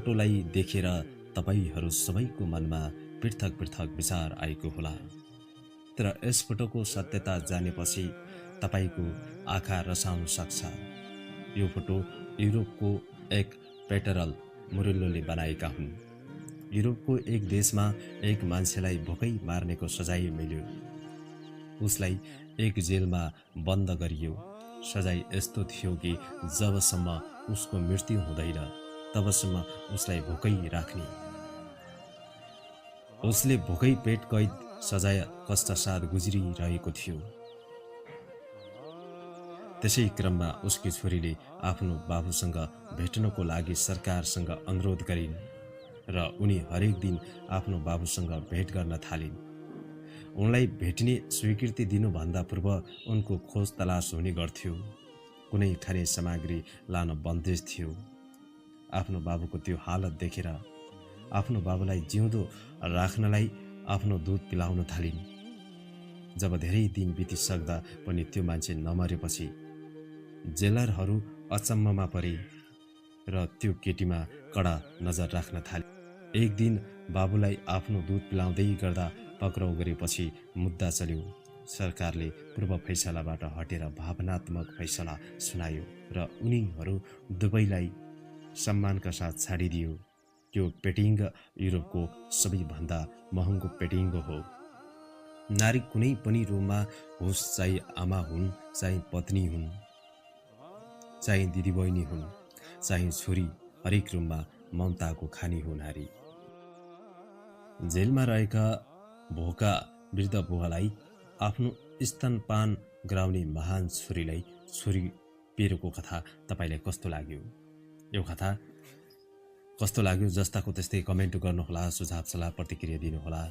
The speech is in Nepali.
फोटोलाई देखेर तपाईहरू सबैको मनमा पृथक पृथक विचार आएको होला। तर यस फोटोको सत्यता जानेपछि तपाईको आँखा रसाउन सक्छ। यो फोटो युरोपको एक पेटरल मुरिल्लोले बनाएका हुन्। युरोपको एक देशमा एक मान्छेलाई भोकै मार्नेको सजाय मिल्यो। उसलाई एक जेलमा बन्द गरियो। सजाय यस्तो थियो कि जबसम्म उसको मृत्यु हुँदैन तबसम्म उसलाई भोकै राख्ने। उसले भोकै पेट कैद सजाय कष्टसाथ गुज्रिरहेको थियो। त्यसै क्रममा उसकी छोरीले आफ्नो बाबुसँग भेट्नको लागि सरकारसँग अनुरोध गरिन् र उनी हरेक दिन आफ्नो बाबुसँग भेट गर्न थालिन्। उनलाई भेट्ने स्वीकृति दिनुभन्दा पूर्व उनको खोज तलास हुने गर्थ्यो। कुनै खाने सामग्री लान बन्देज थियो। आफ्नो बाबुको त्यो हालत देखेर आफ्नो बाबुलाई जिउँदो राख्नलाई आफ्नो दुध पिलाउन थालिन्। जब धेरै दिन बितिसक्दा पनि त्यो मान्छे नमरेपछि जेलरहरू अचम्ममा परे र त्यो केटीमा कडा नजर राख्न थाले। एक दिन बाबुलाई आफ्नो दुध पिलाउँदै गर्दा पक्राउ गरेपछि मुद्दा चल्यो। सरकारले पूर्व फैसलाबाट हटेर भावनात्मक फैसला सुनायो र उनीहरू दुवैलाई सम्मानका साथ छाडिदियो। त्यो पेटिङ युरोपको सबैभन्दा महँगो पेटिङ हो। नारी कुनै पनि रूपमा होस्, चाहे आमा हुन्, चाहे पत्नी हुन्, चाहे दिदीबहिनी हुन्, चाहे छोरी, हरेक रूपमा ममताको खानी हो नारी। जेलमा रहेका भोका वृद्ध बुवालाई आफ्नो स्तनपान गराउने महान छोरीलाई छोरी पेरोको कथा तपाईलाई कस्तो लाग्यो? यो कथा कस्तो लाग्यो जस्ताको त्यस्तै कमेन्ट गर्नुहोला, सुझाव सल्लाह प्रतिक्रिया दिनुहोला।